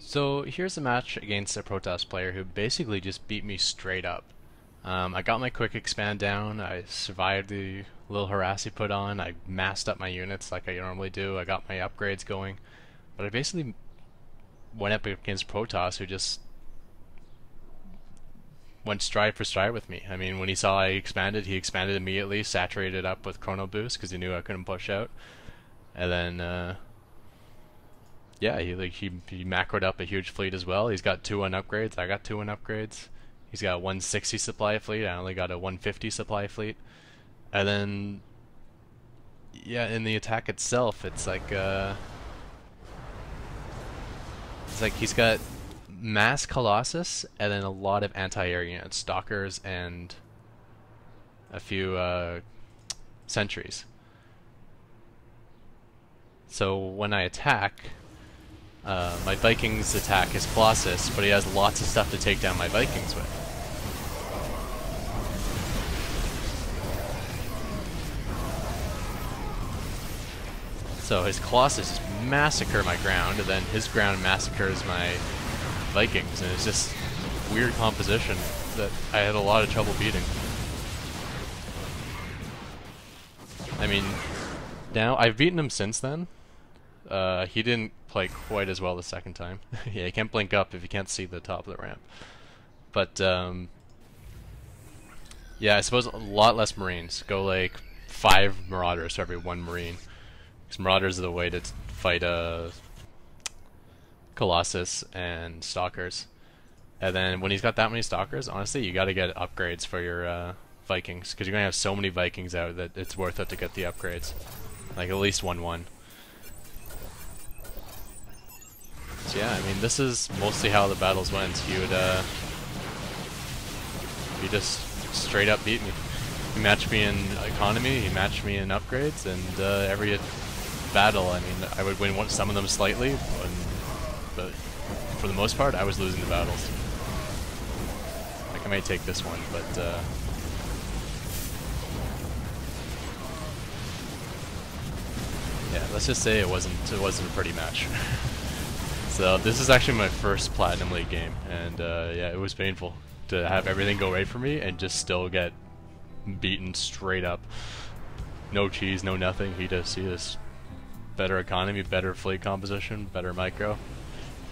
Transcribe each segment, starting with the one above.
So here's a match against a Protoss player who basically just beat me straight up. I got my quick expand down, I survived the little harass he put on, I massed up my units like I normally do, I got my upgrades going, but I basically went up against Protoss who just went stride for stride with me. I mean, when he saw I expanded, he expanded immediately, saturated up with Chrono Boost because he knew I couldn't push out, and then yeah, he macroed up a huge fleet as well. He's got 2-1 upgrades. I got 2-1 upgrades. He's got a 160 supply fleet. I only got a 150 supply fleet. And then, yeah, in the attack itself, it's like he's got mass Colossus and then a lot of anti-air units, stalkers and a few sentries. So when I attack, my Vikings attack his Colossus, but he has lots of stuff to take down my Vikings with. So his Colossus just massacre my ground, and then his ground massacres my Vikings, and it's just weird composition that I had a lot of trouble beating. I mean, now I've beaten him since then. He didn't play quite as well the second time. Yeah, you can't blink up if you can't see the top of the ramp. But, yeah, I suppose a lot less Marines. Go like 5 Marauders for every 1 Marine. Because Marauders are the way to fight Colossus and Stalkers. And then when he's got that many Stalkers, honestly, you gotta get upgrades for your Vikings. Because you're gonna have so many Vikings out that it's worth it to get the upgrades. Like at least 1-1. So yeah, I mean, this is mostly how the battles went. He just straight up beat me. He matched me in economy, he matched me in upgrades, and every battle, I mean, I would win some of them slightly, but for the most part, I was losing the battles. Like, I may take this one, but yeah, let's just say it wasn't a pretty match. So this is actually my first Platinum League game, and yeah, it was painful to have everything go right for me and just still get beaten straight up. No cheese, no nothing. He just better economy, better fleet composition, better micro.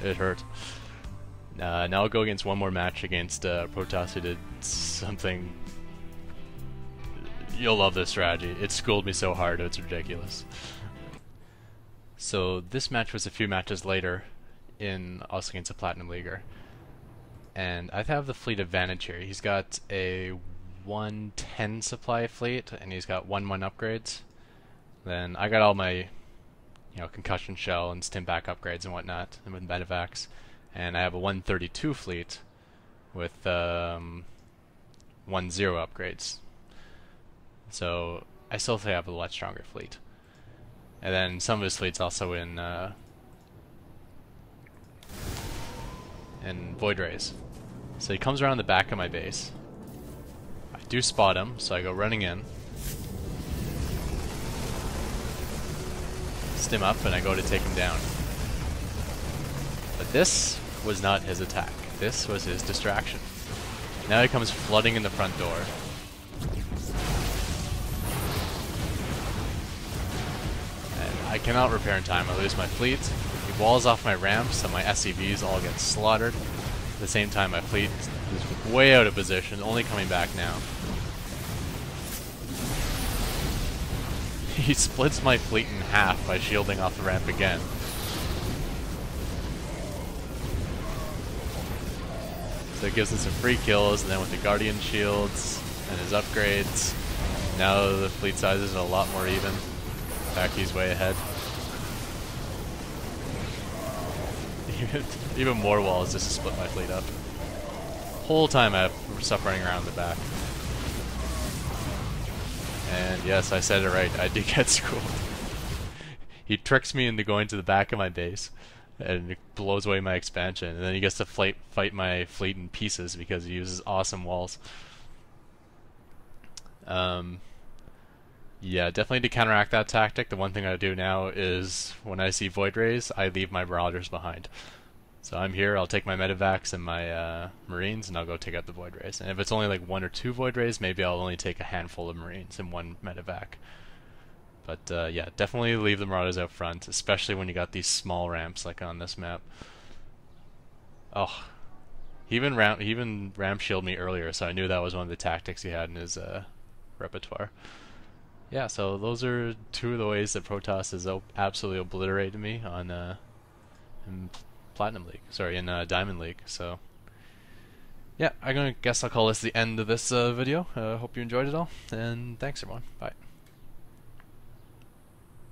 It hurt. Now I'll go against one more match against Protoss who did something. You'll love this strategy. It schooled me so hard, it's ridiculous. So this match was a few matches later, also against a Platinum Leaguer. And I have the fleet advantage here. He's got a 110 supply fleet, and he's got 1-1 upgrades. Then I got all my, concussion shell and stim back upgrades and whatnot, and with medevacs. And I have a 132 fleet with 1-0 upgrades. So I still think I have a lot stronger fleet. And then some of his fleet's also in Void Rays. So he comes around the back of my base. I do spot him, so I go running in. Stim up, and I go to take him down. But this was not his attack. This was his distraction. Now he comes flooding in the front door. I cannot repair in time. I lose my fleet. He walls off my ramp, so my SCVs all get slaughtered. At the same time, my fleet is way out of position, only coming back now. He splits my fleet in half by shielding off the ramp again. So it gives us some free kills, and then with the Guardian shields and his upgrades, now the fleet size is a lot more even. In fact, he's way ahead. Even more walls just to split my fleet up. Whole time I have stuff running around the back. And yes, I said it right, I did get schooled. He tricks me into going to the back of my base, and it blows away my expansion, and then he gets to fight my fleet in pieces because he uses awesome walls. Yeah, definitely to counteract that tactic, the one thing I do now is when I see Void Rays, I leave my Marauders behind. So I'm here, I'll take my medevacs and my marines, and I'll go take out the void rays. And if it's only like 1 or 2 void rays, maybe I'll only take a handful of marines and 1 medevac. But yeah, definitely leave the marauders out front, especially when you got these small ramps like on this map. Oh, he even ram shield me earlier, so I knew that was one of the tactics he had in his repertoire. Yeah, so those are 2 of the ways that Protoss has absolutely obliterated me on in Platinum League. Sorry, in Diamond League. So yeah, guess I'll call this the end of this video. Hope you enjoyed it all, and thanks everyone. Bye.